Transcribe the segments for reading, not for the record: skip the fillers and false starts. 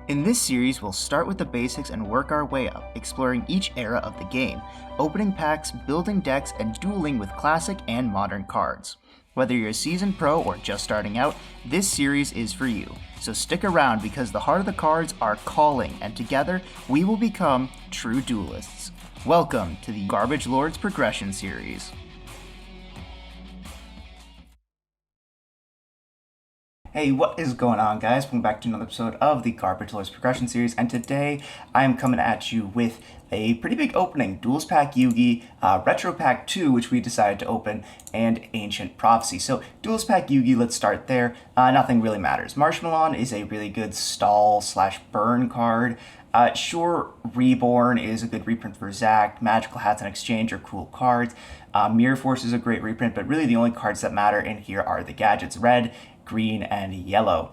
In this series, we'll start with the basics and work our way up, exploring each era of the game, opening packs, building decks, and dueling with classic and modern cards. Whether you're a seasoned pro or just starting out, this series is for you. So stick around because the heart of the cards are calling, and together we will become true duelists. Welcome to the Garbage Lords Progression Series. Hey, what is going on, guys? Welcome back to another episode of the Garbage Lords Progression Series, and today I am coming at you with a pretty big opening. Duels Pack Yugi, Retro Pack 2, which we decided to open, and Ancient Prophecy. So, Duels Pack Yugi, let's start there. Nothing really matters. Marshmallow is a really good stall/burn card. Sure, Reborn is a good reprint for Zack. Magical Hats and Exchange are cool cards. Mirror Force is a great reprint, but really the only cards that matter in here are the gadgets red, green, and yellow.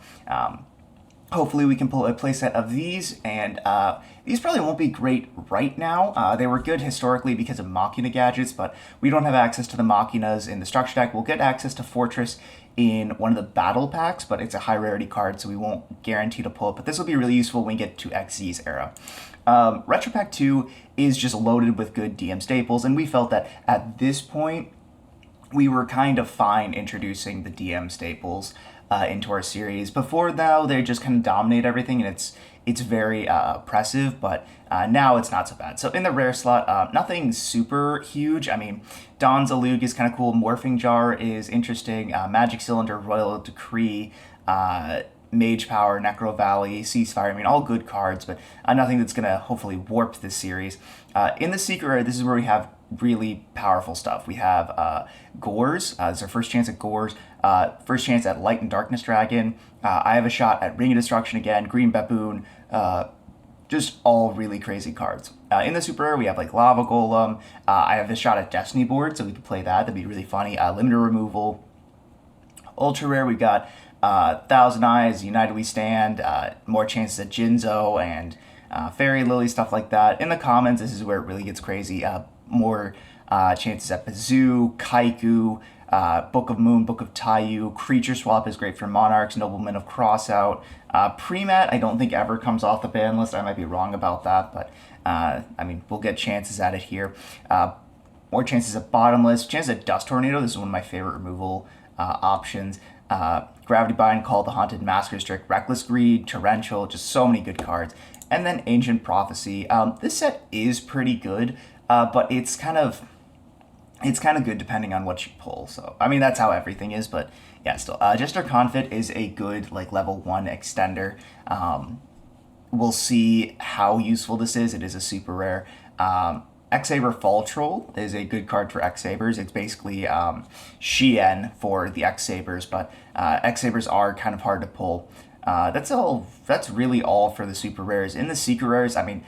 Hopefully we can pull a playset of these, and these probably won't be great right now. They were good historically because of Machina gadgets, but we don't have access to the Machinas in the structure deck. We'll get access to Fortress in one of the battle packs, but it's a high rarity card, so we won't guarantee to pull it, but this will be really useful when we get to XZ's era. Retro Pack 2 is just loaded with good DM staples, and we felt that at this point, we were kind of fine introducing the DM staples into our series. Before now, they just kind of dominate everything, and it's very oppressive, but now it's not so bad. So in the rare slot, nothing super huge. I mean, Dawn's Alug is kind of cool. Morphing Jar is interesting. Magic Cylinder, Royal Decree, Mage Power, Necro Valley, Ceasefire, I mean, all good cards, but nothing that's going to hopefully warp this series. In the Secret Rare, this is where we have really powerful stuff. We have Gores. This is our first chance at Gores. First chance at Light and Darkness Dragon. I have a shot at Ring of Destruction again, Green Baboon. Just all really crazy cards. In the Super Rare, we have like Lava Golem. I have a shot at Destiny Board, so we could play that. That'd be really funny. Limiter Removal. Ultra Rare, we've got Thousand Eyes, United We Stand, more chances at Jinzo, and Fairy Lily, stuff like that. In the commons, this is where it really gets crazy. More chances at Bazoo, Kaiku, Book of Moon, Book of Taiyu. Creature Swap is great for Monarchs, Nobleman of Crossout. Premat, I don't think ever comes off the ban list. I might be wrong about that, but I mean, we'll get chances at it here. More chances at Bottomless. Chances at Dust Tornado, this is one of my favorite removal options. Gravity Bind, Call the Haunted, Mask Restrict, Reckless Greed, Torrential, just so many good cards. And then Ancient Prophecy. This set is pretty good, but it's kind of good depending on what you pull. So, I mean, that's how everything is, but yeah, still. Jester Confit is a good, like, level 1 extender. We'll see how useful this is. It is a super rare. X-Saber Fall Troll is a good card for X-Sabers. It's basically Shien for the X-Sabers, but X-Sabers are kind of hard to pull. That's really all for the super rares. In the secret rares, I mean,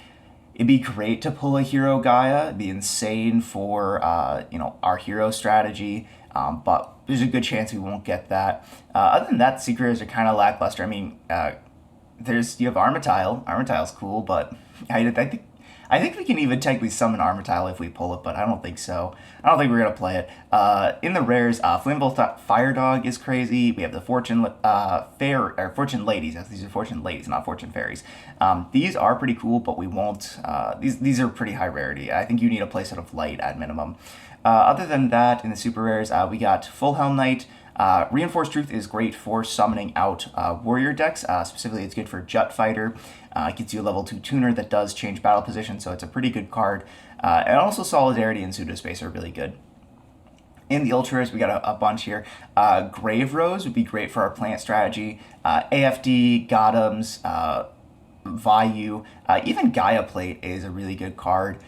it'd be great to pull a Hero Gaia. It'd be insane for our hero strategy, but there's a good chance we won't get that. Other than that, secret rares are kind of lackluster. I mean, you have Armitile. Armitile's cool, but I think we can even technically summon Armitile if we pull it, but I don't think so. I don't think we're going to play it. In the rares, Flammable Fire Dog is crazy. We have the Fortune Fortune Ladies. These are Fortune Ladies, not Fortune Fairies. These are pretty cool, but we won't. These are pretty high rarity. I think you need a playset of Light at minimum. Other than that, in the super rares, we got Full Helm Knight. Reinforced Truth is great for summoning out warrior decks. Specifically, it's good for Jut Fighter. It gets you a level 2 tuner that does change battle position, so it's a pretty good card. And also Solidarity and Pseudospace are really good. In the Ultra Rares, we got a bunch here. Grave Rose would be great for our plant strategy. AFD, Gothams, Vayu, even Gaia Plate is a really good card.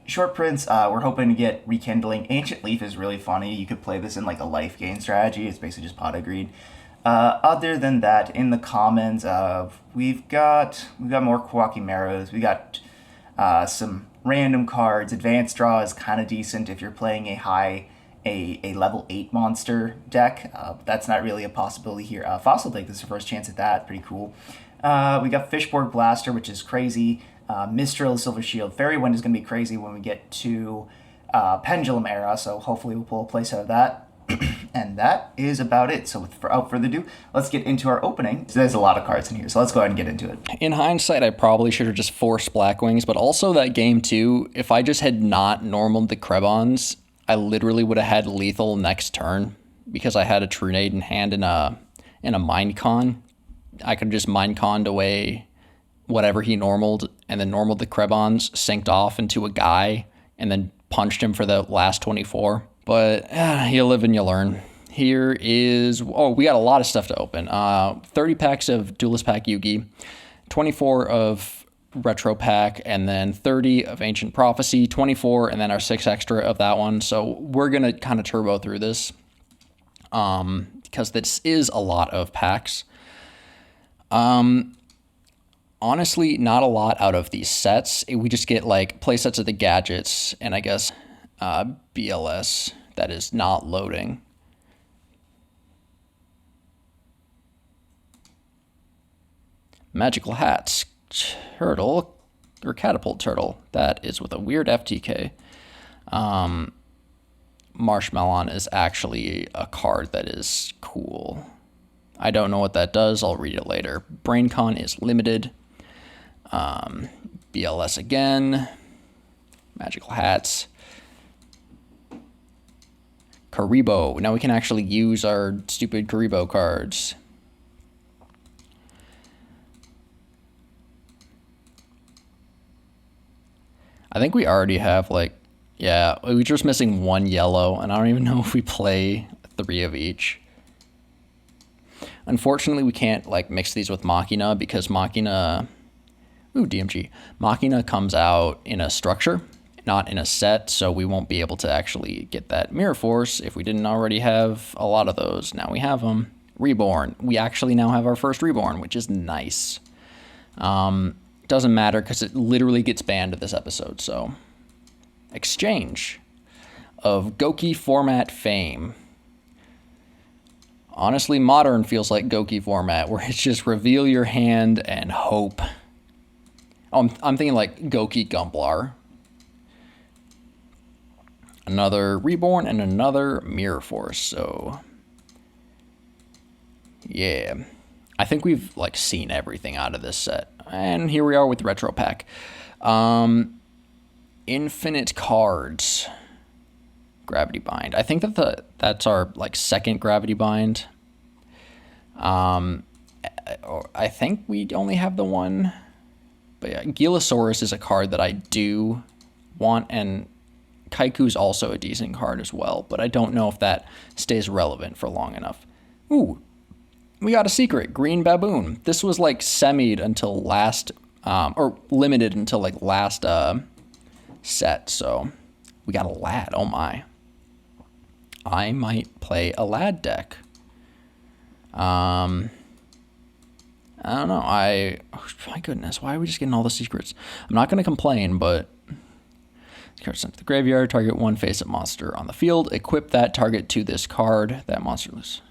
Short Prints, we're hoping to get Rekindling. Ancient Leaf is really funny. You could play this in like a life gain strategy. It's basically just Pot of Greed. Other than that, in the commons, we've got more Kwakimeros. We got some random cards. Advanced Draw is kind of decent if you're playing a level 8 monster deck. That's not really a possibility here. Fossil Dig, this is the first chance at that. Pretty cool. We got Fishborg Blaster, which is crazy. Mistral, Silver Shield. Fairy Wind is going to be crazy when we get to Pendulum Era, so hopefully we'll pull a playset of that. And that is about it. So without further ado, let's get into our opening. There's a lot of cards in here, so let's go ahead and get into it. In hindsight, I probably should have just forced Blackwings, but also that game too, if I just had not normaled the Krebons, I literally would have had lethal next turn because I had a Trunade in hand and a Mind Con. I could have just Mind Conned away whatever he normaled and then normaled the Krebons, synced off into a guy, and then punched him for the last 24. But you live and you learn. Here is, we got a lot of stuff to open. 30 packs of Duelist Pack Yugi, 24 of Retro Pack, and then 30 of Ancient Prophecy, 24, and then our 6 extra of that one. So we're going to kind of turbo through this because this is a lot of packs. Honestly, not a lot out of these sets. We just get like play sets of the gadgets and I guess BLS that is not loading. Magical hats, turtle or catapult turtle. That is with a weird FTK. Marshmallon is actually a card that is cool. I don't know what that does. I'll read it later. BrainCon is limited. BLS again. Magical hats. Karibo. Now we can actually use our stupid Karibo cards. I think we already have we're just missing one yellow, and I don't even know if we play 3 of each. Unfortunately, we can't mix these with Machina because Machina, DMG. Machina comes out in a structure, not in a set, so we won't be able to actually get that Mirror Force if we didn't already have a lot of those. Now we have them. Reborn. We actually now have our first Reborn, which is nice. Doesn't matter because it literally gets banned this episode, so. Exchange of Goki format fame. Honestly, Modern feels like Goki format, where it's just reveal your hand and hope. I'm thinking like Goki Gumplar. Another Reborn and another Mirror Force, so. Yeah. I think we've seen everything out of this set. And here we are with Retro Pack. Infinite cards. Gravity Bind. I think that's our second Gravity Bind. I think we only have the one. But yeah, Gilosaurus is a card that I do want, and Kaiku's also a decent card as well, but I don't know if that stays relevant for long enough. Ooh, we got a secret, Green Baboon. This was semied until last, or limited until last set, so we got a lad. Oh my. I might play a lad deck. I don't know. My goodness, why are we just getting all the secrets? I'm not going to complain, but card sent to the graveyard, target one face-up monster on the field, equip that target to this card, that monster loses.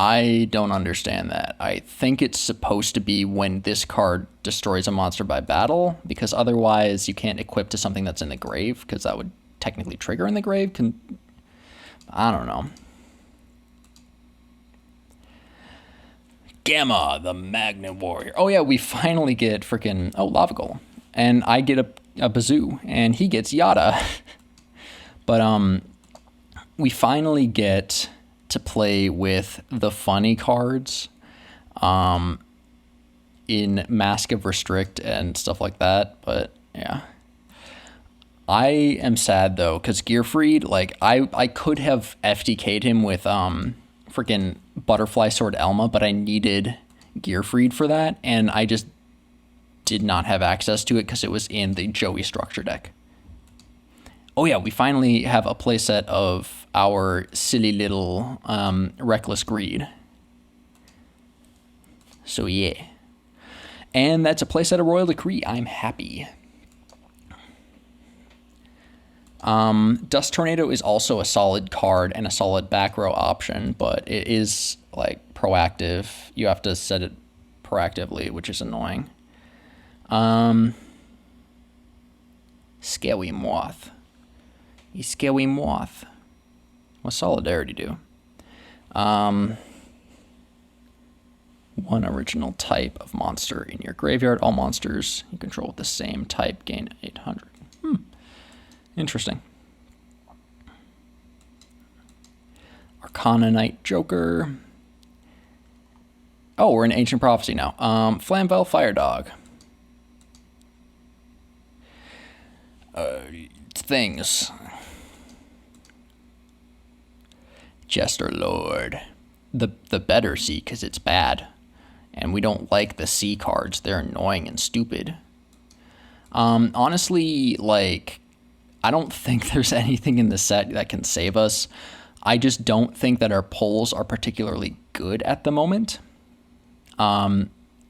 I don't understand that. I think it's supposed to be when this card destroys a monster by battle, because otherwise you can't equip to something that's in the grave, because that would technically trigger in the grave. I don't know. Gamma, the Magnet Warrior. Oh yeah, we finally get freaking Lava Golem, and I get a Bazoo, and he gets Yada. But we finally get to play with the funny cards in Mask of Restrict and stuff like that. But yeah, I am sad though, because Gearfried, I could have FTK'd him with freaking Butterfly Sword Elma, but I needed Gearfried for that, and I just did not have access to it because it was in the Joey structure deck. Oh yeah, we finally have a playset of our silly little Reckless Greed. So yeah. And that's a playset of Royal Decree. I'm happy. Dust Tornado is also a solid card and a solid back row option, but it is like proactive. You have to set it proactively, which is annoying. Scaly Moth. You Scaly Moth. What's Solidarity do? One original type of monster in your graveyard. All monsters you control with the same type gain 800. Interesting. Arcana Knight Joker. Oh, we're in Ancient Prophecy now. Flamvel Fire Dog. Things. Jester Lord. The better C, because it's bad. And we don't like the C cards. They're annoying and stupid. Honestly, like, I don't think there's anything in the set that can save us. I just don't think that our pulls are particularly good at the moment.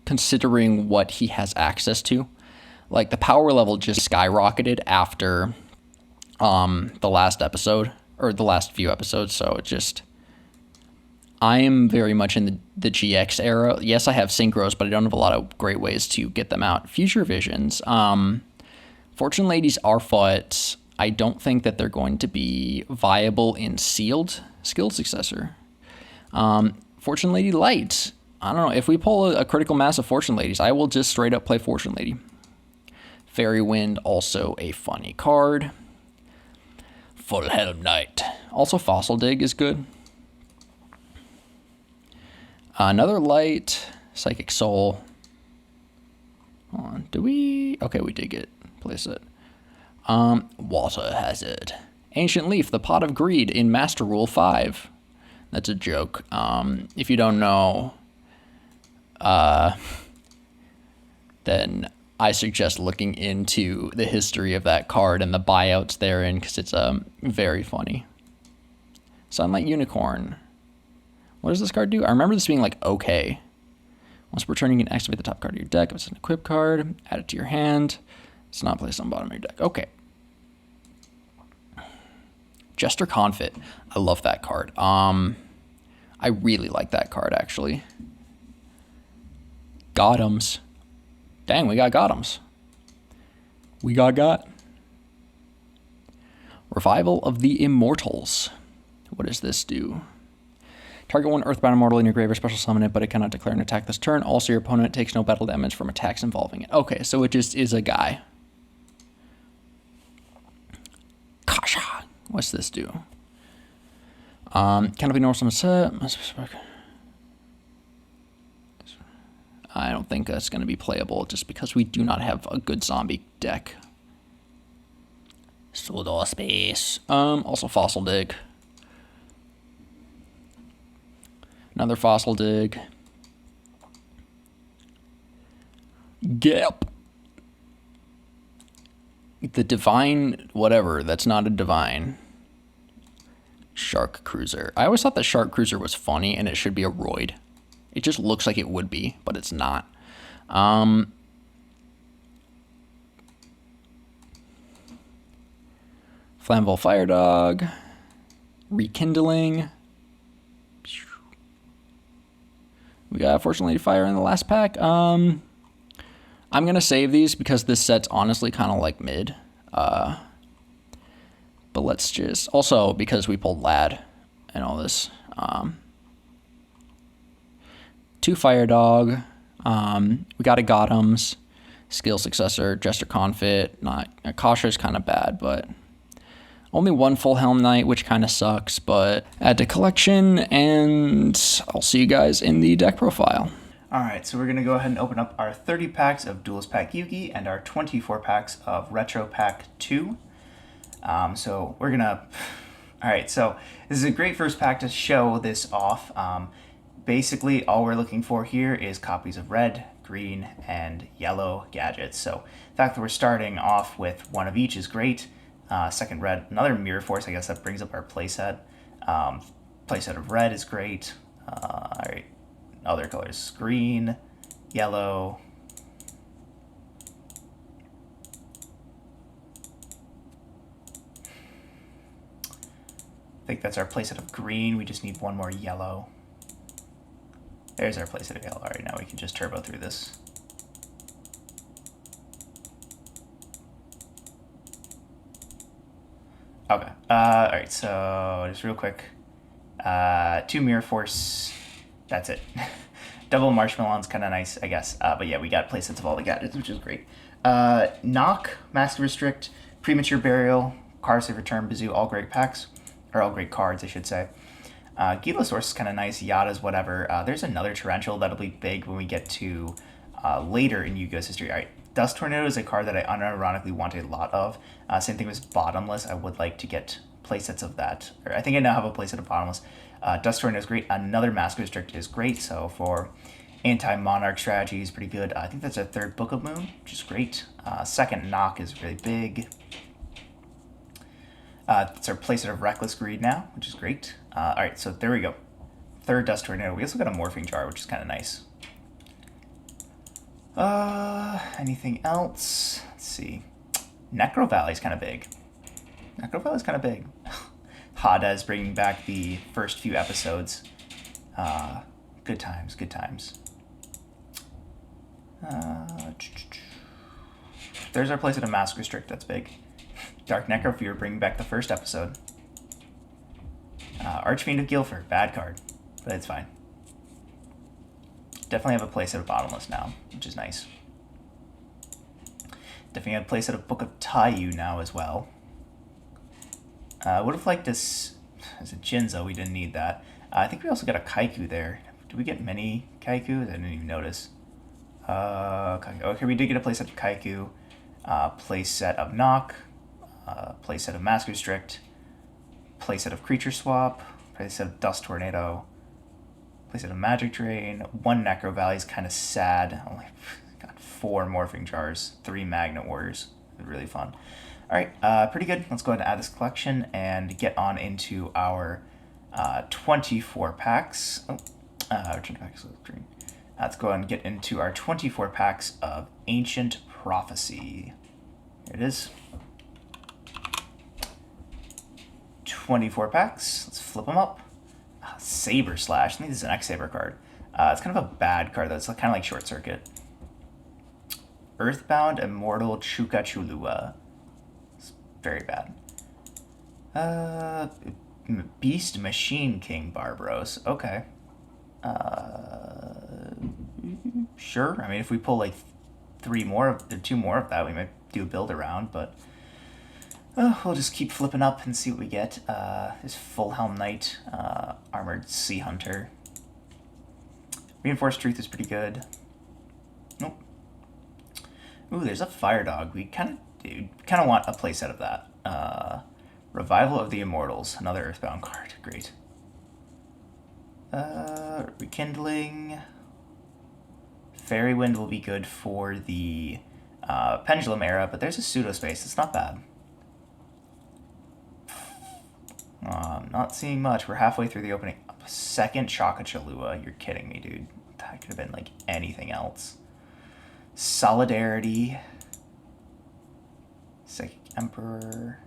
Considering what he has access to. Like, the power level just skyrocketed after the last episode, or the last few episodes, so it just... I am very much in the GX era. Yes, I have synchros, but I don't have a lot of great ways to get them out. Future Visions. Fortune Ladies are fought. I don't think that they're going to be viable in sealed skilled successor. Fortune Lady Light. I don't know. If we pull a critical mass of Fortune Ladies, I will just straight up play Fortune Lady. Fairy Wind, also a funny card. Full Helm Knight. Also Fossil Dig is good. Another light, Psychic Soul. Hold on, do we? Okay, we did get place it. Water Hazard. Ancient Leaf, the Pot of Greed in Master Rule 5. That's a joke. If you don't know, then I suggest looking into the history of that card and the buyouts therein, because it's very funny. Sunlight Unicorn. What does this card do? I remember this being like okay. Once per turn, you can activate the top card of your deck. If it's an equip card, add it to your hand. It's not placed on the bottom of your deck. Okay. Jester Confit. I love that card. I really like that card, actually. Gotums. Dang, we got Gotums. We got. Revival of the Immortals. What does this do? Target one Earthbound Immortal in your graveyard, special summon it, but it cannot declare an attack this turn. Also, your opponent takes no battle damage from attacks involving it. Okay, so it just is a guy. Kasha. What's this do? Canopy North Summon set. I don't think that's going to be playable just because we do not have a good zombie deck. Solar Space. Also Fossil Dig. Another Fossil Dig. Gap. The Divine whatever. That's not a Divine. Shark Cruiser. I always thought that Shark Cruiser was funny and it should be a Roid. It just looks like it would be, but it's not. Flammable Fire Dog. Rekindling. We got Fortune Lady Fire in the last pack. I'm going to save these because this set's honestly kind of like mid. But let's just... Also, because we pulled Lad and all this. 2 Fire Dog. We got a Gotham's. Skill Successor. Jester Confit. Not... Kasha is kind of bad, but... Only 1 Full Helm Knight, which kind of sucks, but add to collection, and I'll see you guys in the deck profile. Alright, so we're going to go ahead and open up our 30 packs of Duelist Pack Yugi and our 24 packs of Retro Pack 2. So we're going to... Alright, so this is a great first pack to show this off. Basically, all we're looking for here is copies of red, green, and yellow gadgets. So the fact that we're starting off with one of each is great. Second red, another Mirror Force, I guess that brings up our playset. Playset of red is great. Alright, other colors, green, yellow, think that's our playset of green. We just need one more yellow. There's our playset of yellow. All right, now we can just turbo through this. Okay. All right, so just real quick. 2 Mirror Force. That's it. Double Marshmallow's kind of nice, I guess. But yeah, we got playsets of all the gadgets, which is great. Knock, Master Restrict, Premature Burial, Card Save Return, Bazoo, all great packs. Or all great cards, I should say. Gilasaurus is kind of nice. Yada's whatever. There's another Torrential that'll be big when we get to later in Yu-Gi-Oh's history. All right, Dust Tornado is a card that I unironically want a lot of. Same thing with Bottomless. I would like to get playsets of that. Or I think I now have a playset of Bottomless. Dust Tornado is great. Another Mask Restrict is great. So for anti-Monarch strategies, pretty good. I think that's our third Book of Moon, which is great. Second Knock is really big. It's our playset of Reckless Greed now, which is great. All right, so there we go. Third Dust Tornado. We also got a Morphing Jar, which is kind of nice. Anything else? Let's see. Necro Valley's kind of big. Necro Valley's kind of big. Hada's bringing back the first few episodes. Good times, good times. There's our playset of Mask Restrict. That's big. Dark Necrofear bringing back the first episode. Archfiend of Guilford, bad card, but it's fine. Definitely have a playset of Bottomless now, which is nice. Definitely have a playset of Book of Taiyu now as well. Would have liked this as a Jinzo, we didn't need that. I think we also got a Kaiku there. Did we get many Kaikus? I didn't even notice. Okay, we did get a playset of Kaiku, playset of Knock, playset of Mask Restrict, playset of Creature Swap, playset of Dust Tornado, playset of Magic Drain. 1 Necro Valley is kind of sad. Only got 4 Morphing Jars, 3 Magnet Warriors. Really fun. All right, pretty good. Let's go ahead and add this collection and get on into our 24 packs. Return to packs screen. Let's go ahead and get into our 24 packs of Ancient Prophecy. Here it is. 24 packs. Let's flip them up. Saber Slash. I think this is an X-Saber card. It's kind of a bad card, though. It's kind of like Short Circuit. Earthbound Immortal Chukachulua. It's very bad. Beast Machine King Barbaros. Okay. Sure. I mean, if we pull like 2 more of that, we might do a build around, but we'll just keep flipping up and see what we get. This Full Helm Knight, Armored Sea Hunter. Reinforced Truth is pretty good. Nope. Ooh, there's a Fire Dog. We kind of want a playset of that. Revival of the Immortals, another Earthbound card. Great. Rekindling. Fairy Wind will be good for the Pendulum era, but there's a Pseudo Space. It's not bad. I'm not seeing much. We're halfway through the opening. Second Chakachalua. You're kidding me, dude. That could have been like anything else. Solidarity. Psychic Emperor.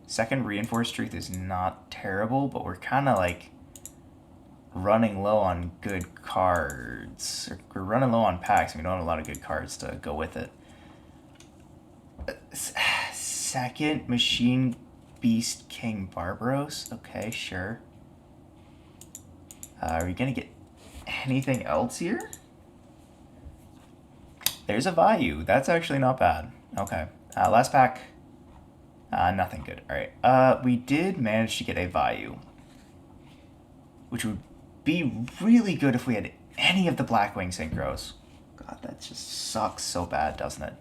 Second Reinforced Truth is not terrible, but we're kind of like running low on good cards. We're running low on packs, and we don't have a lot of good cards to go with it. Second Machine Beast King Barbaros. Okay, sure. Are we going to get anything else here? There's a Vayu. That's actually not bad. Okay. Last pack. Nothing good. All right. We did manage to get a Vayu, which would be really good if we had any of the Blackwing Synchros. God, that just sucks so bad, doesn't it?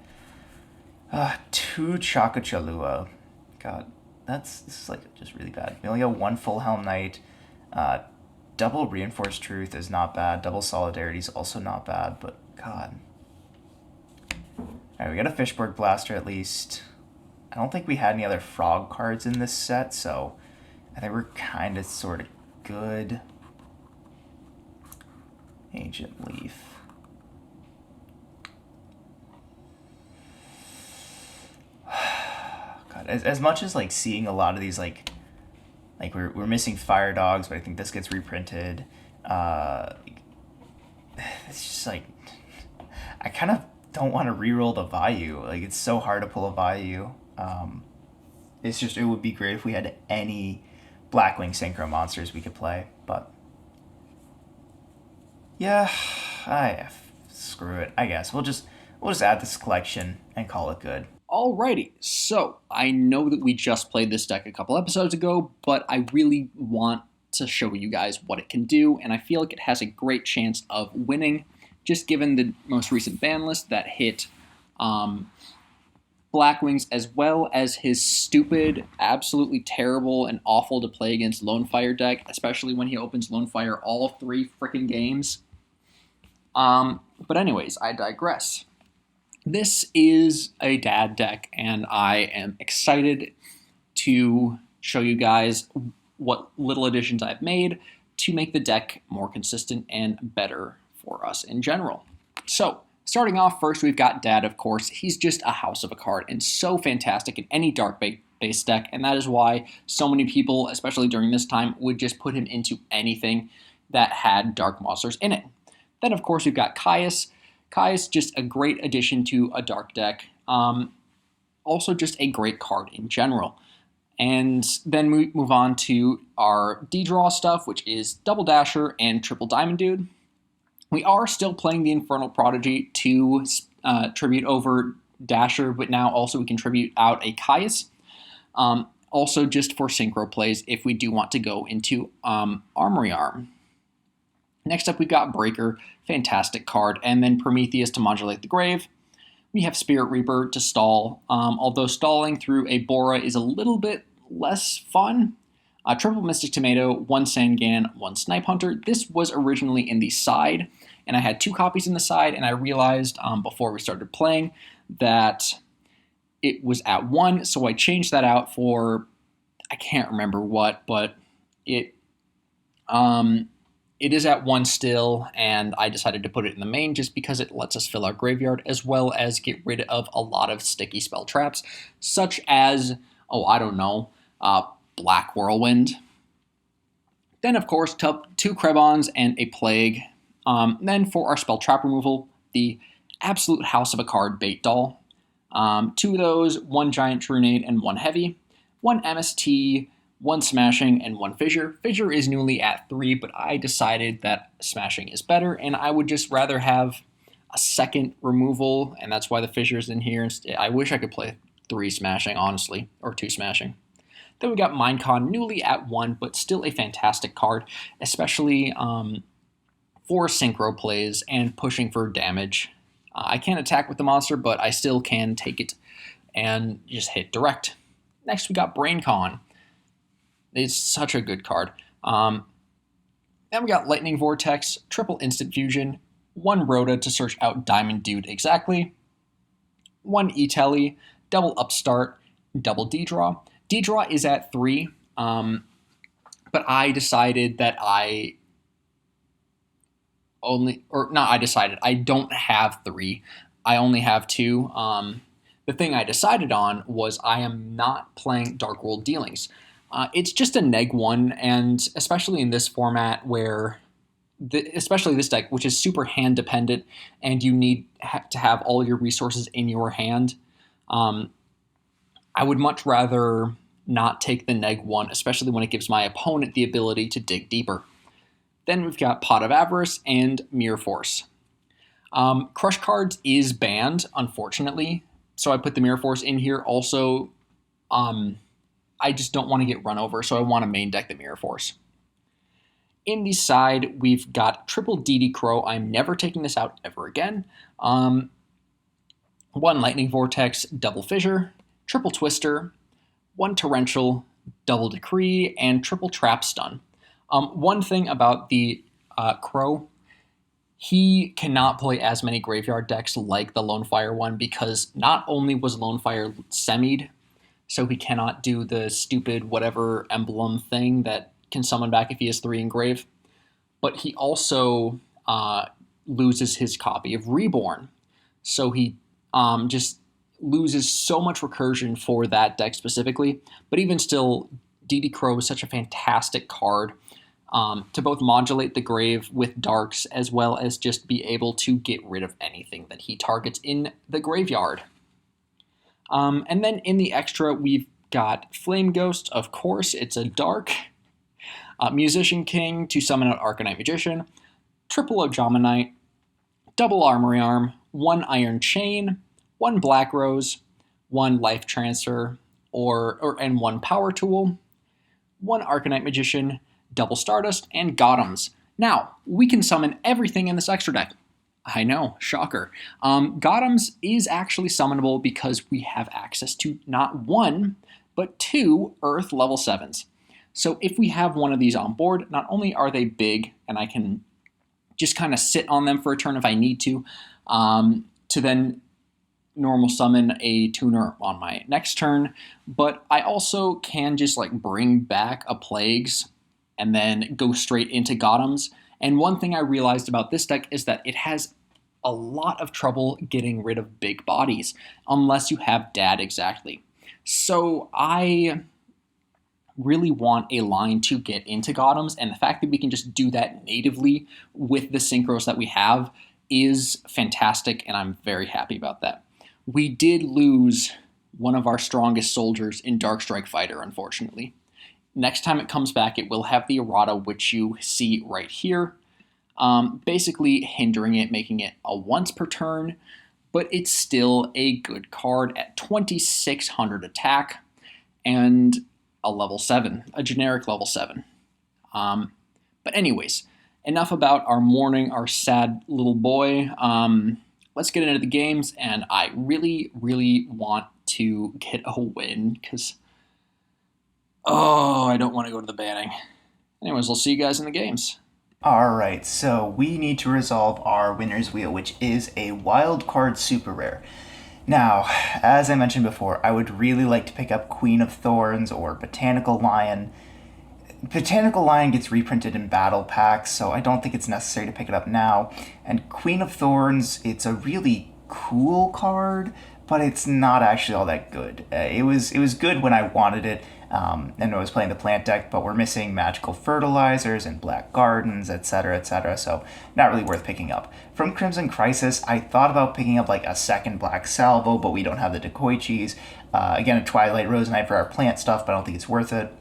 2 Chakachalua. God, this is like just really bad. We only got 1 Full Helm Knight. Double Reinforced Truth is not bad. Double Solidarity is also not bad, but God. Alright, we got a Fishborg Blaster at least. I don't think we had any other frog cards in this set, so I think we're kind of sort of good. Ancient Leaf. God, as much as like seeing a lot of these like Like we're missing Fire Dogs, but I think this gets reprinted. Uh, it's just like I kind of don't want to re-roll the Vayu. Like it's so hard to pull a Vayu. It's just it would be great if we had any Blackwing Synchro monsters we could play, but yeah, screw it. I guess we'll just add this collection and call it good. Alrighty, so I know that we just played this deck a couple episodes ago, but I really want to show you guys what it can do, and I feel like it has a great chance of winning, just given the most recent ban list that hit Blackwings, as well as his stupid, absolutely terrible, and awful to play against Lone Fire deck, especially when he opens Lone Fire all 3 freaking games. But anyways, I digress. This is a dad deck, and I am excited to show you guys what little additions I've made to make the deck more consistent and better for us in general. So, starting off first, we've got Dad, of course. He's just a house of a card and so fantastic in any dark-based deck, and that is why so many people, especially during this time, would just put him into anything that had dark monsters in it. Then, of course, we've got Caius. Caius, just a great addition to a dark deck. Also, just a great card in general. And then we move on to our D-Draw stuff, which is Double Dasher and Triple Diamond Dude. We are still playing the Infernal Prodigy to tribute over Dasher, but now also we can tribute out a Caius. Also, just for synchro plays if we do want to go into Armory Arm. Next up, we've got Breaker, fantastic card, and then Prometheus to modulate the grave. We have Spirit Reaper to stall, although stalling through a Bora is a little bit less fun. Triple Mystic Tomato, 1 Sangan, 1 Snipe Hunter. This was originally in the side, and I had 2 copies in the side, and I realized before we started playing that it was at 1, so I changed that out for, I can't remember what, but it is at 1 still, and I decided to put it in the main just because it lets us fill our graveyard as well as get rid of a lot of sticky spell traps, such as, Black Whirlwind. Then, of course, 2 Krebons and a Plague. Then for our spell trap removal, the absolute house of a card, Bait Doll. 2 of those, 1 Giant Trunade and 1 Heavy. 1 MST, 1 Smashing, and 1 Fissure. Fissure is newly at 3, but I decided that Smashing is better, and I would just rather have a second removal, and that's why the Fissure's in here. I wish I could play 3 Smashing, honestly, or 2 Smashing. Then we got Minecon, newly at 1, but still a fantastic card, especially for synchro plays and pushing for damage. I can't attack with the monster, but I still can take it and just hit direct. Next, we got BrainCon. It's such a good card. Then we got Lightning Vortex, triple instant fusion, 1 Rhoda to search out Diamond Dude exactly, 1 E-Telly, double Upstart, double D-Draw. D-Draw is at 3, but I decided that I don't have 3. I only have 2. The thing I decided on was I am not playing Dark World Dealings. It's just a neg 1, and especially in this format where, especially this deck, which is super hand dependent, and you need to have all your resources in your hand, I would much rather not take the neg 1, especially when it gives my opponent the ability to dig deeper. Then we've got Pot of Avarice and Mirror Force. Crush Cards is banned, unfortunately, so I put the Mirror Force in here. Also, I just don't want to get run over, so I want to main deck the Mirror Force. In the side, we've got triple DD Crow. I'm never taking this out ever again. 1 Lightning Vortex, double Fissure, triple Twister, 1 Torrential, double Decree, and triple Trap Stun. One thing about the Crow, he cannot play as many graveyard decks like the Lone Fire one, because not only was Lone Fire semied, so he cannot do the stupid whatever emblem thing that can summon back if he has 3 in grave, but he also loses his copy of Reborn. So he just loses so much recursion for that deck specifically, but even still, DD Crow is such a fantastic card to both modulate the grave with darks as well as just be able to get rid of anything that he targets in the graveyard. And then in the extra, we've got Flame Ghost, of course, it's a dark. Musician King to summon out Arcanite Magician. Triple Ojamanite. Double Armory Arm. 1 Iron Chain. 1 Black Rose. 1 Life Transfer. And 1 Power Tool. 1 Arcanite Magician. Double Stardust, and Gotems. Now, we can summon everything in this extra deck. I know, shocker. Gotems is actually summonable because we have access to not 1, but 2 Earth level 7s. So if we have one of these on board, not only are they big, and I can just kind of sit on them for a turn if I need to then normal summon a tuner on my next turn, but I also can just like bring back a Plagues and then go straight into Gotems. And one thing I realized about this deck is that it has a lot of trouble getting rid of big bodies, unless you have Dad exactly. So I really want a line to get into Gotems, and the fact that we can just do that natively with the synchros that we have is fantastic, and I'm very happy about that. We did lose one of our strongest soldiers in Darkstrike Fighter, unfortunately. Next time it comes back, it will have the errata, which you see right here, basically hindering it, making it a once per turn, but it's still a good card at 2,600 attack and a level 7, a generic level 7. But anyways, enough about our mourning, our sad little boy. Let's get into the games, and I really, really want to get a win, because I don't want to go to the banning. Anyways, we'll see you guys in the games. Alright, so we need to resolve our winner's wheel, which is a wild card super rare. Now, as I mentioned before, I would really like to pick up Queen of Thorns or Botanical Lion. Botanical Lion gets reprinted in battle packs, so I don't think it's necessary to pick it up now. And Queen of Thorns, it's a really cool card, but it's not actually all that good. It was good when I wanted it, and I was playing the plant deck, but we're missing magical fertilizers and black gardens, etc., so not really worth picking up. From Crimson Crisis, I thought about picking up like a second black salvo, but we don't have the Decoiches. Again, a Twilight Rose Knight for our plant stuff, but I don't think it's worth it.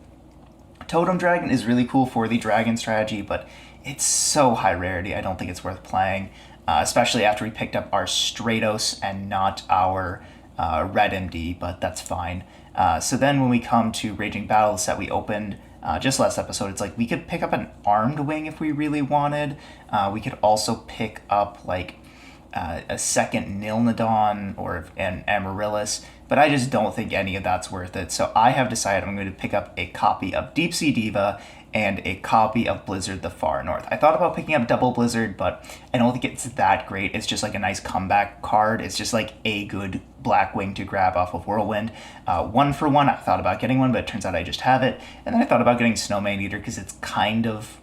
Totem Dragon is really cool for the dragon strategy, but it's so high rarity, I don't think it's worth playing, especially after we picked up our Stratos and not our Red MD, but that's fine. So then when we come to Raging Battles that we opened just last episode, it's like we could pick up an Armed Wing if we really wanted. We could also pick up like a second Nilnadon or an Amaryllis, but I just don't think any of that's worth it. So I have decided I'm going to pick up a copy of Deep Sea Diva and a copy of Blizzard the Far North. I thought about picking up Double Blizzard, but I don't think it's that great. It's just like a nice comeback card. It's just like a good Blackwing to grab off of Whirlwind. 1 for 1, I thought about getting one, but it turns out I just have it. And then I thought about getting Snowman Eater because it's kind of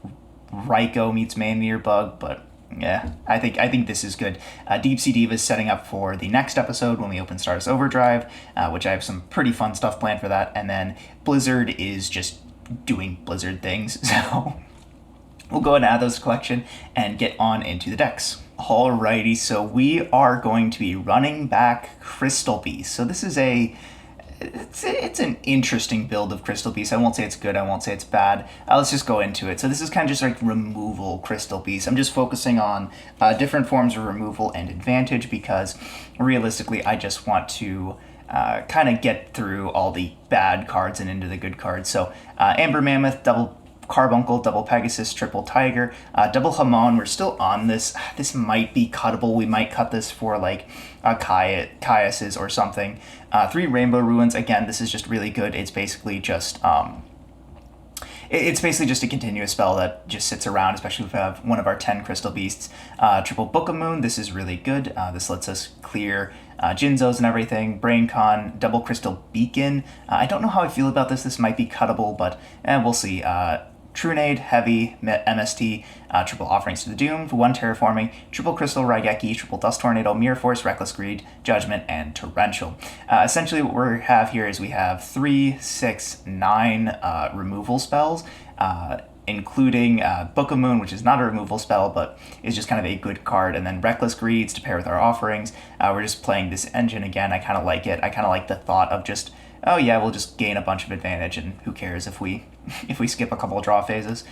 Raikou meets Man-Eater Bug, but yeah, I think this is good. Deep Sea Diva is setting up for the next episode when we open Stardust Overdrive, which I have some pretty fun stuff planned for that. And then Blizzard is just doing Blizzard things, so we'll go ahead and add those to collection and get on into the decks. Alrighty, so we are going to be running back Crystal Beast. So this is it's an interesting build of Crystal Beast. I won't say it's good, I won't say it's bad. Let's just go into it. So this is kind of just like removal Crystal Beast. I'm just focusing on different forms of removal and advantage because realistically I just want to kind of get through all the bad cards and into the good cards. So Amber Mammoth, double Carbuncle, double Pegasus, triple Tiger, double Hamon. We're still on this. This might be cuttable. We might cut this for like Caius's or something. 3 Rainbow Ruins. Again, this is just really good. It's basically just it's basically just a continuous spell that just sits around, especially if we have one of our 10 Crystal Beasts. Triple Book of Moon. This is really good. This lets us clear Jinzos and everything. BrainCon, double Crystal Beacon. I don't know how I feel about this. This might be cuttable, but we'll see. Trunade, Heavy, MST, triple Offerings to the Doomed, one Terraforming, triple Crystal Raigeki, triple Dust Tornado, Mirror Force, Reckless Greed, Judgment, and Torrential. Essentially, what we have here is we have 3, 6, 9 removal spells. Including Book of Moon, which is not a removal spell, but is just kind of a good card, and then Reckless Greeds to pair with our offerings. We're just playing this engine again. I kind of like it. I kind of like the thought of just, oh yeah, we'll just gain a bunch of advantage, and who cares if we if we skip a couple of draw phases.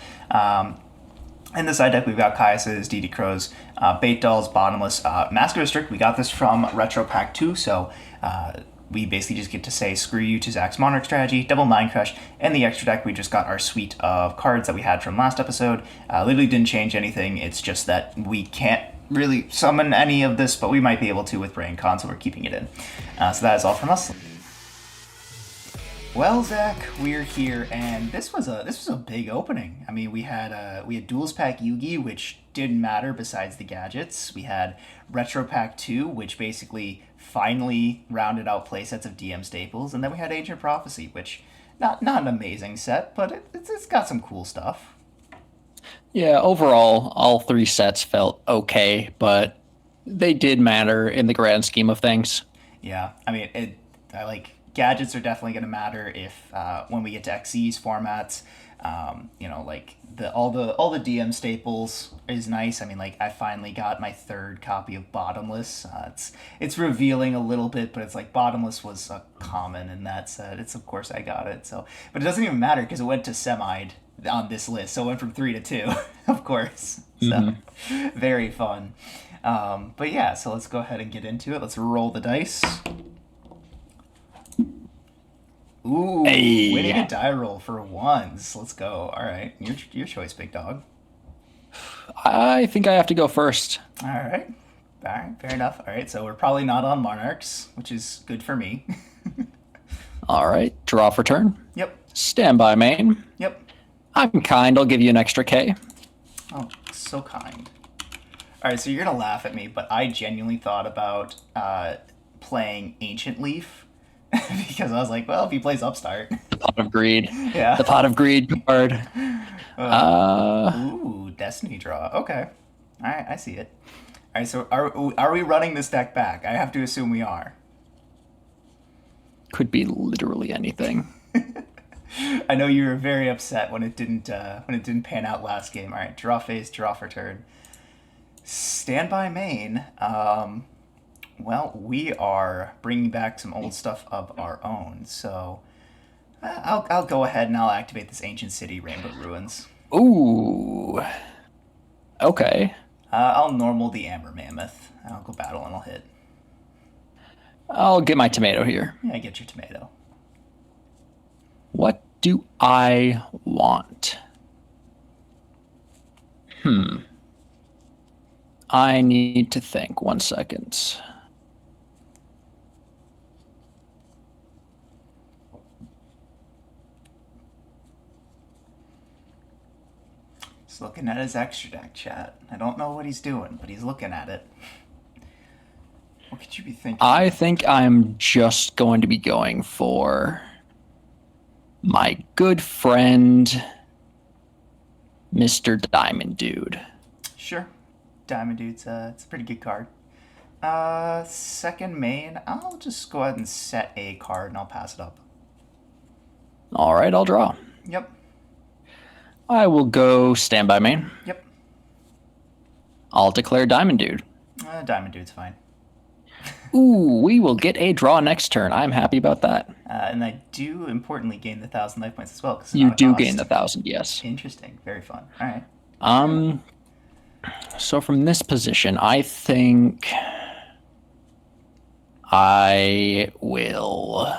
In the side deck, we've got Caius's, DD Crows, Bait Dolls, Bottomless, Mask Restrict. We got this from Retro Pack 2, so we basically just get to say screw you to Zach's Monarch strategy, double Mind Crush, and the extra deck we just got our suite of cards that we had from last episode. Literally didn't change anything, it's just that we can't really summon any of this, but we might be able to with Brain Con, so we're keeping it in. So that is all from us. Well, Zach, we're here, and this was a big opening. I mean, we had Duels Pack Yugi, which didn't matter besides the gadgets. We had Retro Pack 2, which basically finally rounded out playsets of DM staples, and then we had Ancient Prophecy, which not an amazing set, but it's got some cool stuff. Yeah, overall, all 3 sets felt okay, but they did matter in the grand scheme of things. Yeah, I mean, gadgets are definitely going to matter if when we get to XE's formats. Like all the DM staples is nice. I mean, like I finally got my 3rd copy of Bottomless. It's revealing a little bit, but it's like Bottomless was a common in that set. It's of course I got it. So, but it doesn't even matter because it went to semi'd on this list, so it went from 3 to 2, of course. So very fun. But yeah, so let's go ahead and get into it. Let's roll the dice. Ooh, hey. Winning a die roll for ones. Let's go. All right, your choice, big dog. I think I have to go first. All right, fair enough. All right, so we're probably not on Monarchs, which is good for me. All right, draw for turn. Yep. Standby main. Yep. I'm kind. I'll give you an extra K. Oh, so kind. All right, so you're gonna laugh at me, but I genuinely thought about playing Ancient Leaf. Because I was like, well, if he plays Upstart. The Pot of Greed. Yeah. The Pot of Greed card. Ooh, Destiny Draw. Okay. All right, I see it. All right, so are we running this deck back? I have to assume we are. Could be literally anything. I know you were very upset when it didn't pan out last game. All right, draw phase, draw for turn. Standby main. Well, we are bringing back some old stuff of our own, so I'll go ahead and I'll activate this Ancient City Rainbow Ruins. Ooh. Okay. I'll normal the Amber Mammoth. I'll go battle and I'll hit. I'll get my tomato here. Yeah, get your tomato. What do I want? I need to think. 1 second. He's looking at his extra deck, chat. I don't know what he's doing, but he's looking at it. What could you be thinking? I think I'm just going to be going for my good friend, Mr. Diamond Dude. Sure. Diamond Dude's it's a pretty good card. Second main, I'll just go ahead and set a card and I'll pass it up. All right, I'll draw. Yep. I will go standby main. Yep. I'll declare Diamond Dude. Diamond Dude's fine. Ooh, we will get a draw next turn. I'm happy about that. And I do importantly gain the 1,000 life points as well. 'Cause You do gain the 1,000, yes. Interesting. Very fun. All right. So from this position, I think I will.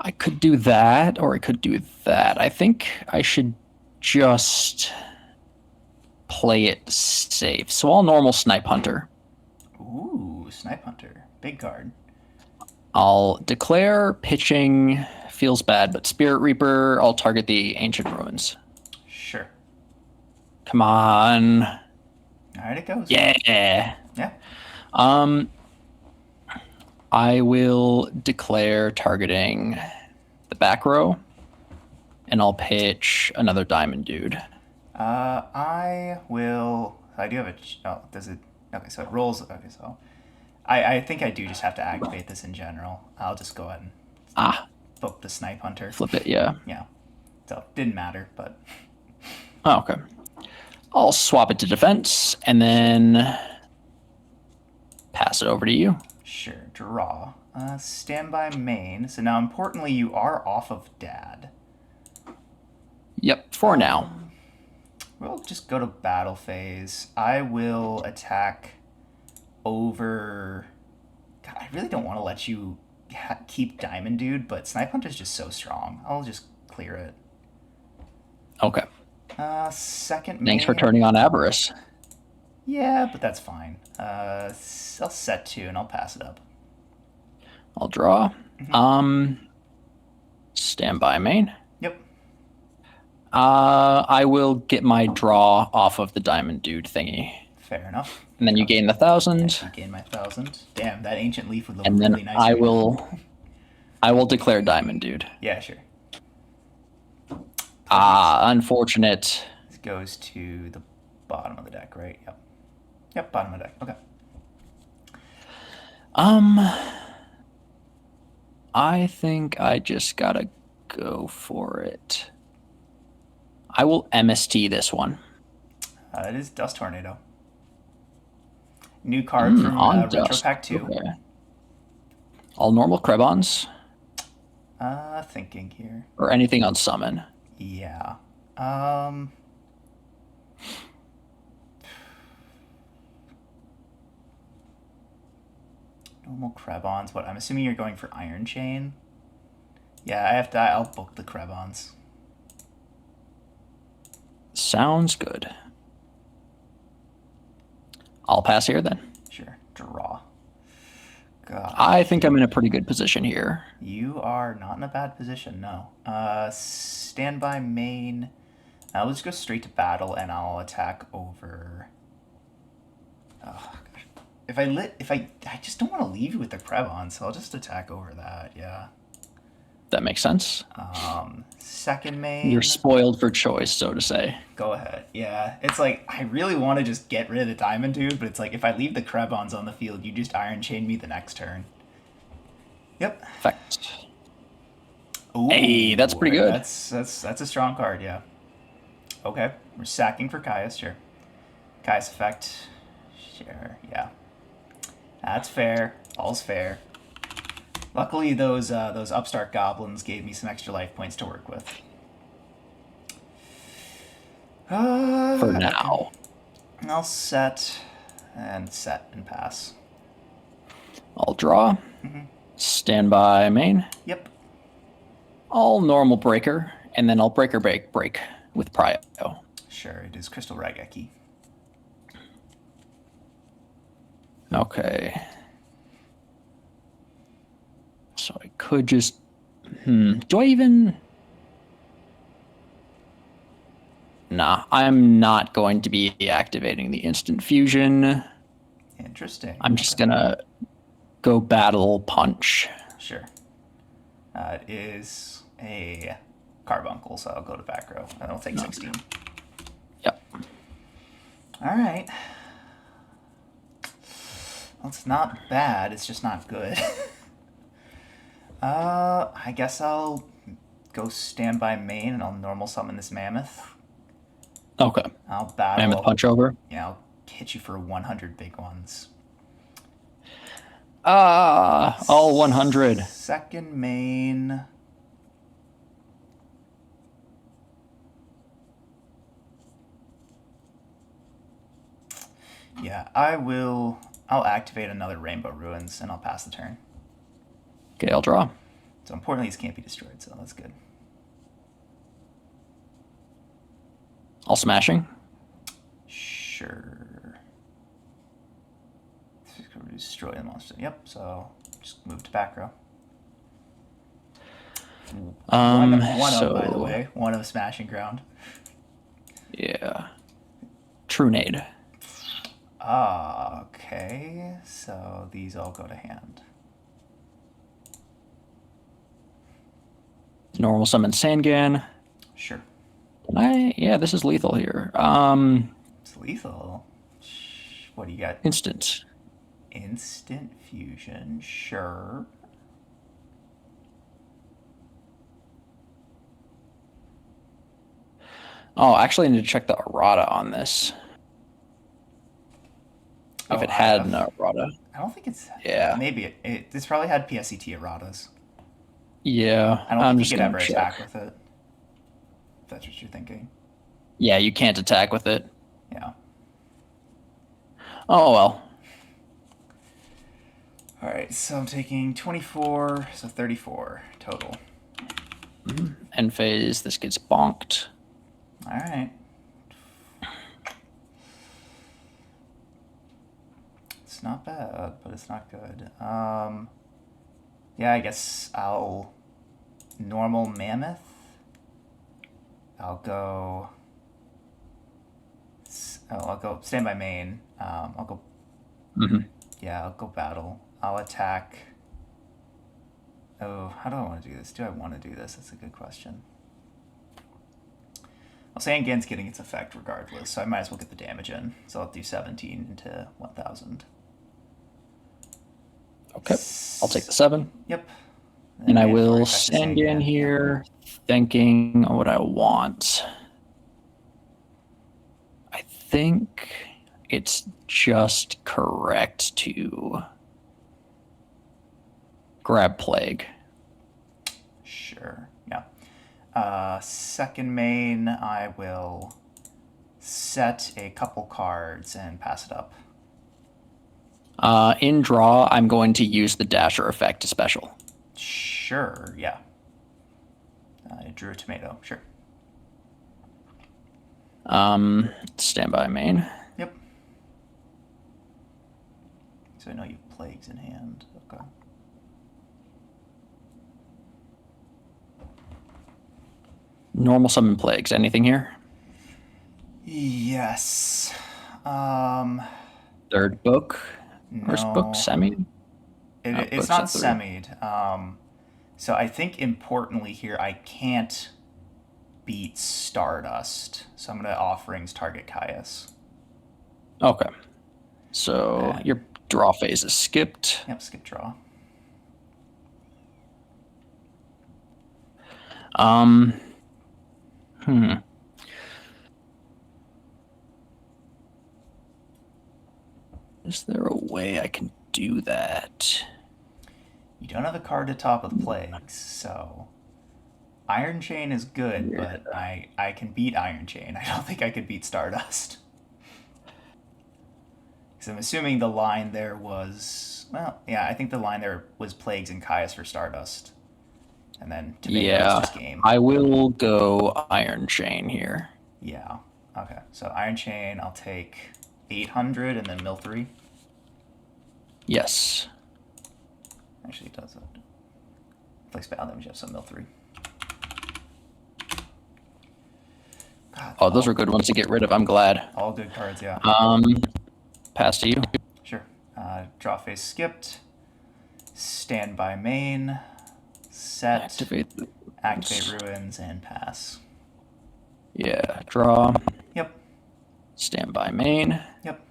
I could do that, or I could do that. I think I should just play it safe. So I'll normal Snipe Hunter. Ooh, Snipe Hunter. Big card. I'll declare pitching feels bad, but Spirit Reaper, I'll target the Ancient Ruins. Sure. Come on. All right, it goes. Yeah. Yeah. Um, I will declare targeting the back row, and I'll pitch another diamond dude. I will. I do have a. Oh, does it? Okay, so it rolls. Okay, so I think I do just have to activate this in general. I'll just go ahead and Ah, book the snipe hunter. flip it, yeah. Yeah. So didn't matter, but Oh, okay. I'll swap it to defense, and then pass it over to you. sure. Draw. Standby main. So now, importantly, you are off of dad. Yep, for now. We'll just go to battle phase. I will attack over. God, I really don't want to let you keep Diamond Dude, but Snipe Hunter's just so strong. I'll just clear it. Okay. Second main. Thanks for turning on Avarice. Yeah, but that's fine. I'll set 2 and I'll pass it up. I'll draw. Stand by main. Yep. I will get my draw off of the diamond dude thingy. Fair enough. And then you gain the 1,000. You gain my 1,000. Damn, that ancient leaf would look And then really nice. I will declare diamond dude. Yeah, sure. Unfortunate. This goes to the bottom of the deck, right? Yep. Yep, bottom of the deck. Okay. I think I just gotta go for it. I will MST this one. It is Dust Tornado. New card from Retro Pack 2. Okay. All normal Krebons. Thinking here. Or anything on summon. Yeah. Normal Krebons. What? I'm assuming you're going for Iron Chain. Yeah, I have to. I'll book the Krebons. Sounds good. I'll pass here then. Sure. Draw. God. I think I'm in a pretty good position here. You are not in a bad position, no. Standby main. Let's go straight to battle, and I'll attack over. Oh gosh. I just don't want to leave you with the Krebon, so I'll just attack over that. Yeah. That makes sense. Second main. You're spoiled for choice, so to say. Go ahead. Yeah, it's like I really want to just get rid of the Diamond Dude, but it's like if I leave the Krebons on the field, you just Iron Chain me the next turn. Yep. Effect. Ooh, hey, that's pretty good. That's a strong card, yeah. Okay, we're sacking for Caius, sure. Caius effect, sure, yeah. That's fair. All's fair. Luckily, those upstart goblins gave me some extra life points to work with. For now. I'll set and pass. I'll draw. Stand by main. Yep. All normal breaker, and then I'll break with Prio. Sure, it is Crystal Raigeki. Okay. So I could just... Do I even... Nah, I'm not going to be activating the instant fusion. Interesting. I'm just gonna go battle punch. Sure. It is a carbuncle, so I'll go to back row. That'll take 16. Yep. All right. Well, it's not bad. It's just not good. I guess I'll go stand by main and I'll normal summon this mammoth. Okay. I'll battle. Mammoth punch over. Yeah, I'll hit you for 100 big ones. All 100. Second main. Yeah, I'll activate another Rainbow Ruins and I'll pass the turn. Okay, I'll draw. So importantly, these can't be destroyed, so that's good. All smashing. Sure. Destroy the monster. Yep, so just move to back row. One of, by the way. One of smashing ground. Yeah. True nade. Okay. Okay, so these all go to hand. Normal summon Sangan. Sure. Yeah, this is lethal here. It's lethal. What do you got? Instant. Instant fusion. Sure. Oh, actually, I need to check the errata on this. If Oh, it had an IF? errata. I don't think it's. Yeah. Maybe this probably had PSET erratas. Yeah, I don't I'm think you just could gonna ever check. attack with it. If that's what you're thinking. Yeah, you can't attack with it. Yeah. Oh well. All right, so I'm taking 24, so 34 total. End phase, this gets bonked. All right. It's not bad, but it's not good. Yeah, I guess I'll normal mammoth. I'll go. I'll go standby main. I'll go. Mm-hmm. Yeah, I'll go battle. I'll attack. Oh, how do I want to do this? Do I want to do this? That's a good question. Well, Sangan's getting its effect regardless, so I might as well get the damage in. So I'll do 17 into 1,000. Okay, I'll take the 7. Yep. And I mandatory will effect to stand in Sangan. here thinking what I want. I think it's just correct to grab Plague. Sure. Yeah. Second main, I will set a couple cards and pass it up. In draw, I'm going to use the Dasher effect to special. Sure. Yeah. I drew a tomato. Sure. Standby main. Yep. So I know you have plagues in hand. Okay. Normal summon Plagues. Anything here? Yes. Third book. First book, No. semi. It's book's not a 3. semied. So I think importantly here, I can't beat Stardust. So I'm going to offerings target Caius. Okay. So your draw phase is skipped. Yep, skip draw. Is there a way I can do that? You don't have a card to top with plagues, so Iron Chain is good, but I can beat Iron Chain. I don't think I could beat Stardust. Because I'm assuming the line there was, well, yeah, I think the line there was Plagues and Caius for Stardust. And then Tomatoes just game. I will go Iron Chain here. Yeah. Okay. So Iron Chain, I'll take 800 and then mill 3. Yes. Actually, it does it. Place battle damage, you have some mill 3. God, Oh, those are good ones to get rid of. I'm glad. all good cards, yeah. Pass to you. Sure. Draw phase skipped. Standby main. Set. Activate ruins and pass. Yeah. Draw. Yep. Standby main. Yep.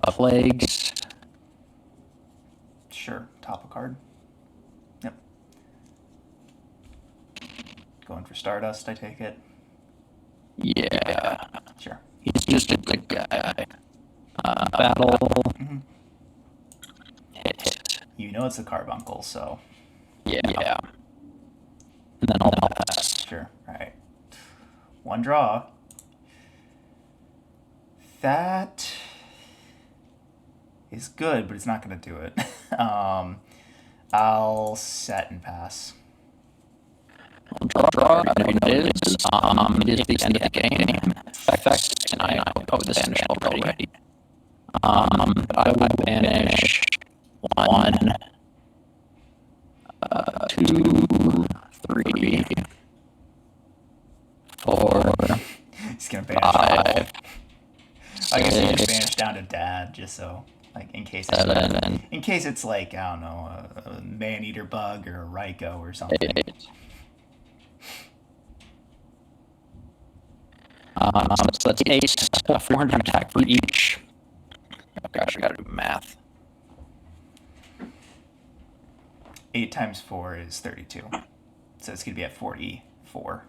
Plagues. Sure. Top a card. Yep. Going for Stardust, I take it. Yeah. Sure. He's just a good guy. Battle. Hit. You know it's a carbuncle, so. Yeah. And then I'll pass. Sure. Alright. One draw. That is good, but it's not going to do it. I'll set and pass. Draw. It is the end of the game. Effect, and I this vanished already. I will banish 1, 2, 3, 4. gonna banish all. Five, I guess you just six, banish down to dad, just so like in case it's like, seven, in case it's like I don't know a man eater bug or a Raikou or something. 8. So that's 8, 400 attack for each. Oh gosh, I gotta do math. 8 times 4 is 32, so it's gonna be at 44.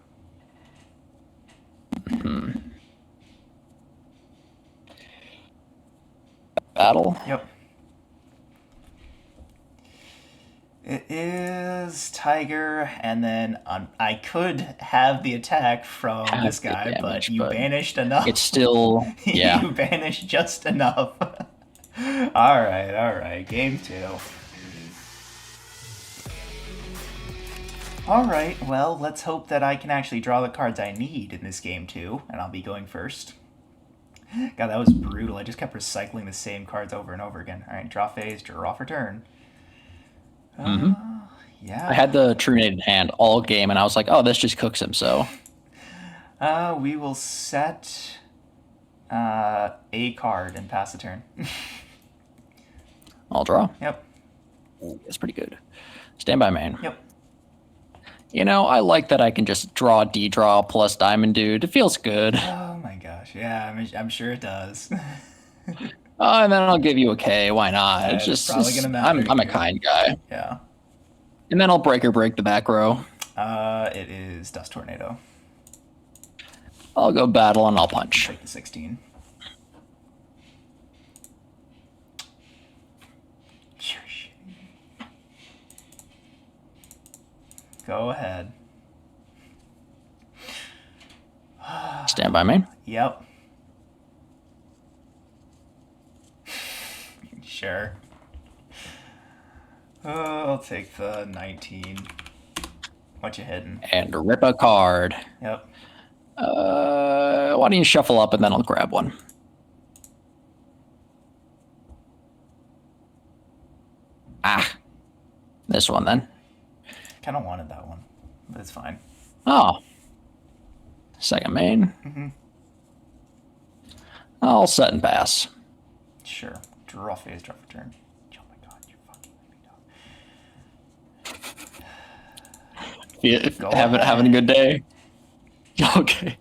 Battle. Yep. It is Tiger, and then I could have the attack from this guy, but you banished enough. It's still, yeah. You banished just enough. All right. Game 2. All right, well, let's hope that I can actually draw the cards I need in this game 2, and I'll be going first. God, that was brutal. I just kept recycling the same cards over and over again. All right, draw phase, draw for turn. Yeah. I had the True Native hand all game, and I was like, oh, this just cooks him, so. We will set a card and pass the turn. I'll draw. Yep. It's pretty good. Standby main. Yep. You know, I like that I can just draw D-draw plus Diamond Dude. It feels good. Oh my gosh, yeah, I'm sure it does. And then I'll give you a K. Why not? Yeah, it's just probably gonna matter. I'm a kind guy. Yeah. And then I'll break the back row. It is Dust Tornado. I'll go battle and I'll punch. Take the 16. Go ahead. Standby main. Yep. Sure. I'll take the 19. What you hitting? And rip a card. Yep. Why don't you shuffle up and then I'll grab one. This one then. Kind of wanted that one, but it's fine. Oh. Second main. Mm-hmm. I'll set and pass. Sure. Draw phase, draw for turn. Oh my god, you're fucking me up. Having a good day. Okay.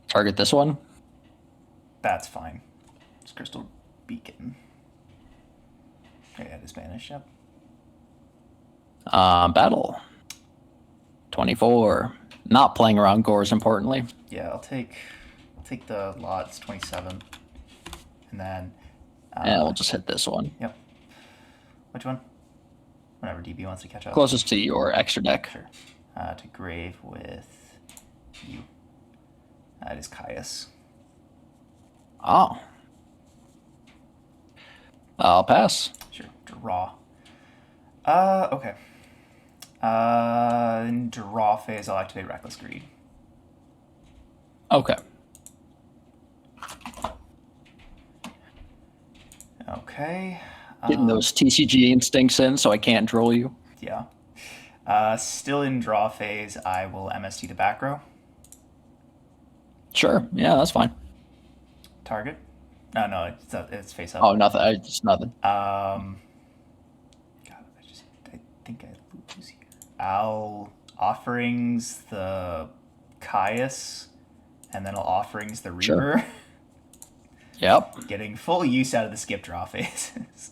Target this one. That's fine. It's Crystal Beacon. Okay, that is Spanish, yep. Battle. 24. Not playing around Gores, importantly. Yeah, I'll take the lots 27, and then. And we'll just hit this one. Yep. Which one? Whenever DB wants to catch up. Closest to your extra deck. Sure. To grave with you. That is Caius. Oh. I'll pass. Sure. Draw. Okay. In draw phase, I'll activate Reckless Greed. Okay. Okay. Getting those TCG instincts in so I can't troll you. Yeah. Still in draw phase, I will MST to back row. Sure. Yeah, that's fine. Target? No, it's face up. Oh, nothing. Just nothing. God, I think I lose here. I'll offerings the Caius, and then I'll offerings the Reaper. Sure. Yep. Getting full use out of the skip draw phases.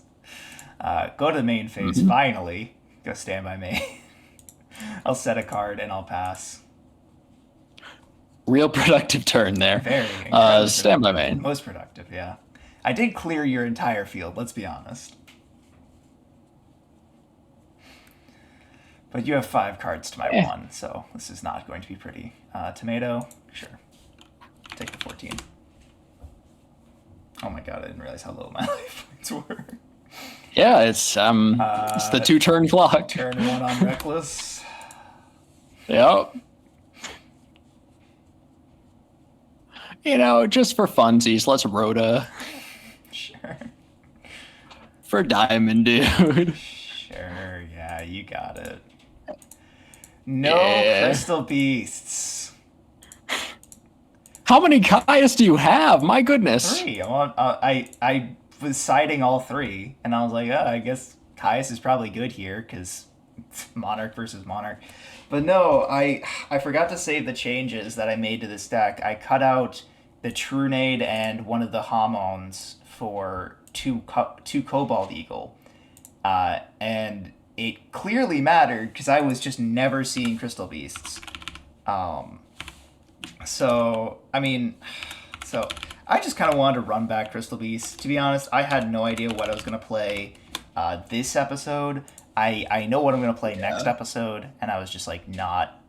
Go to the main phase, finally. Go stand by main. I'll set a card and I'll pass. Real productive turn there. Very. Stand by main. Most productive, yeah. I did clear your entire field, let's be honest. But you have 5 cards to my 1, so this is not going to be pretty. Tomato, sure. Take the 14. Oh my god, I didn't realize how low my life points were. Yeah, it's the 2-turn clock. Turn 1 on Reckless. Yep. You know, just for funsies, let's Rhoda. Sure. for Diamond, dude. Sure, yeah, you got it. No Yeah. crystal beasts. How many Kaias do you have? My goodness. Three. I was citing all three, and I was like, oh, I guess Caius is probably good here because Monarch versus Monarch. But no, I forgot to save the changes that I made to this deck. I cut out the Trunade and one of the Hamons for two Cobalt Eagle, and it clearly mattered because I was just never seeing Crystal Beasts. Um, so I mean, so I just kind of wanted to run back Crystal Beast. To be honest, I had no idea what I was gonna play this episode. I know what I'm gonna play next Yeah. episode, and I was just like not.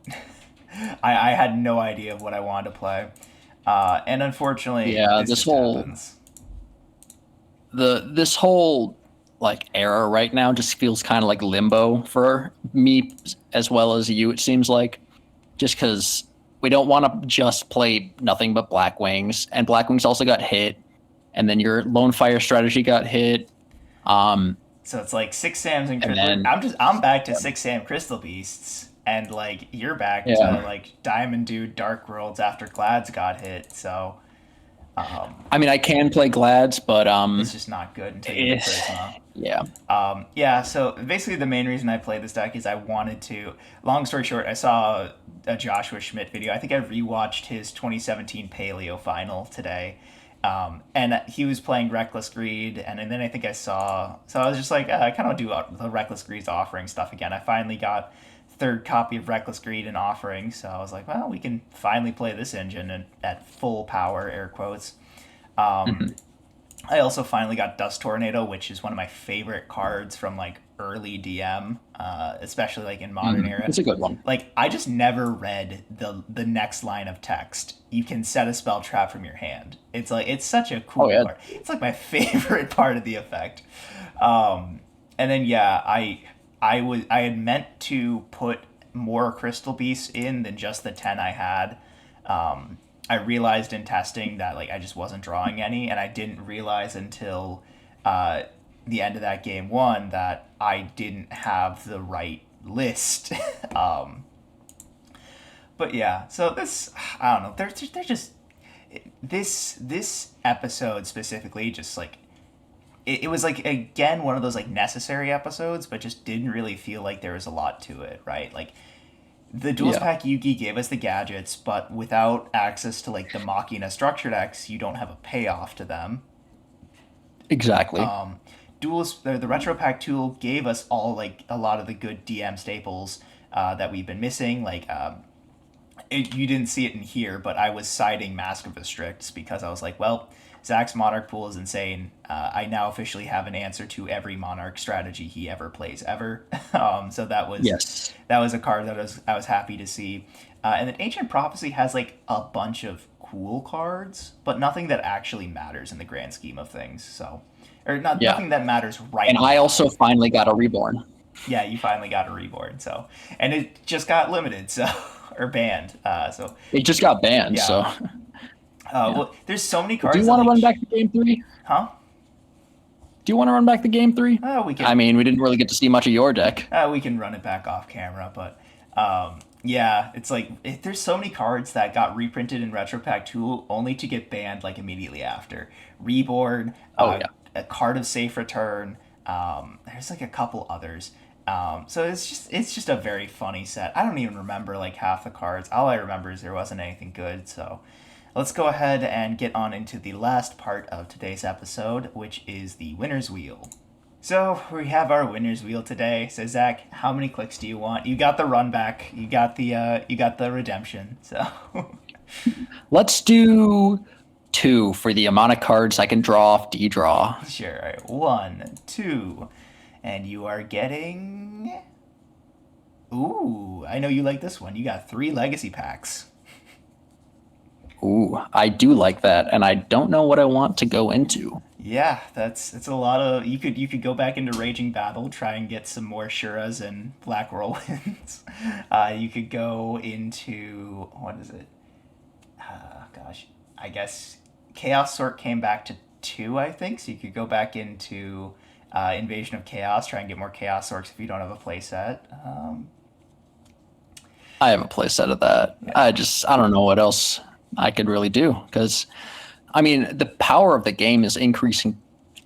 I had no idea of what I wanted to play, and unfortunately, Yeah, this just happens. this whole like era right now just feels kind of like limbo for me as well as you, it seems like. Just because we don't want to just play nothing but Black Wings, and Black Wings also got hit, and then your Lone Fire strategy got hit. So it's like six Sams and And then I'm back to six Sam Crystal Beasts, and like you're back to yeah, like Diamond Dude Dark Worlds after Glad's got hit. So I mean I can play Glads, but it's just not good until you get Prisma. yeah, Yeah, so basically the main reason I played this deck is I wanted to. Long story short, I saw a Joshua Schmidt video. I think I rewatched his 2017 Paleo final today, and he was playing Reckless Greed, and then I think I saw. So I was just like, I kind of do the Reckless Greed's offering stuff again. I finally got third copy of Reckless Greed in offering, so I was like, well, we can finally play this engine at full power, air quotes. mhm. I also finally got Dust Tornado, which is one of my favorite cards from like early DM, especially like in Modern Era. It's a good one. Like I just never read the next line of text. You can set a spell trap from your hand. It's like it's such a Oh cool yeah, card. It's like my favorite part of the effect. And then yeah, I had meant to put more Crystal Beasts in than just the 10 I had. I realized in testing that like I just wasn't drawing any, and I didn't realize until uh, the end of that game one that I didn't have the right list. um, but yeah, so this I don't know. They're just this episode specifically just like it was like again one of those like necessary episodes, but just didn't really feel like there was a lot to it, right? Like the Duels yeah, Pack Yugi gave us the gadgets, but without access to like the Machina structured decks, you don't have a payoff to them. exactly. Duels, the Retro Pack tool gave us all like a lot of the good DM staples that we've been missing. Like you didn't see it in here, but I was citing Mask of Restricts because I was like, well, Zach's Monarch pool is insane. I now officially have an answer to every Monarch strategy he ever plays ever. So Yes. that was a card that I was happy to see. And then Ancient Prophecy has like a bunch of cool cards, but nothing that actually matters in the grand scheme of things. So, or not Yeah. nothing that matters right And I now. also finally got a reborn. Yeah, you finally got a reborn. So, and it just got limited. So, or banned. So It just got banned, yeah. so yeah. Well, there's so many Do you cards that want to like, run back to game three? huh? Do you want to run back to game three? We I can mean, we didn't really get to see much of your deck. we can run it back off camera, but yeah, it's like there's so many cards that got reprinted in Retro Pack 2 only to get banned like immediately after. Reborn, Oh yeah. a card of safe return. There's like a couple others. So it's just a very funny set. I don't even remember like half the cards. All I remember is there wasn't anything good. So let's go ahead and get on into the last part of today's episode, which is the winner's wheel. So we have our winner's wheel today. So Zach, how many clicks do you want? You got the run back. You got the redemption. So Let's do two for the amount of cards I can draw off D-draw. sure. All right. One, two, and you are getting. Ooh, I know you like this one. You got three legacy packs. Ooh, I do like that, and I don't know what I want to go into. Yeah, that's a lot of. You could go back into Raging Battle, try and get some more Shuras and Black Whirlwinds. You could go into what is it? Gosh, I guess Chaos Sort came back to two, I think. So you could go back into Invasion of Chaos. Try and get more Chaos Orcs if you don't have a playset. I have a playset of that. Yeah. I don't know what else I could really do because, I mean, the power of the game is increasing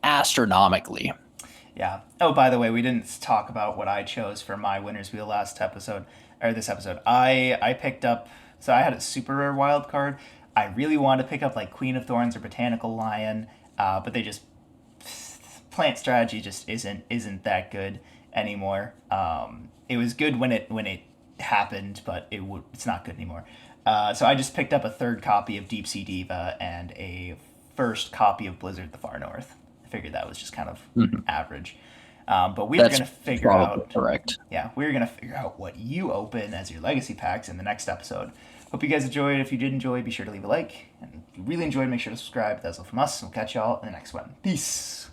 astronomically. Yeah. Oh, by the way, we didn't talk about what I chose for my winner's wheel last episode or this episode. I picked up, so I had a super rare wild card. I really wanted to pick up like Queen of Thorns or Botanical Lion, but they just plant strategy just isn't that good anymore. It was good when it happened, but it's not good anymore. So I just picked up a third copy of Deep Sea Diva and a first copy of Blizzard the Far North. I figured that was just kind of Mhm. average. But we were That's gonna figure probably out, correct. yeah, we were gonna figure out what you open as your legacy packs in the next episode. Hope you guys enjoyed. If you did enjoy, be sure to leave a like. And if you really enjoyed, make sure to subscribe. That's all from us. We'll catch y'all in the next one. Peace.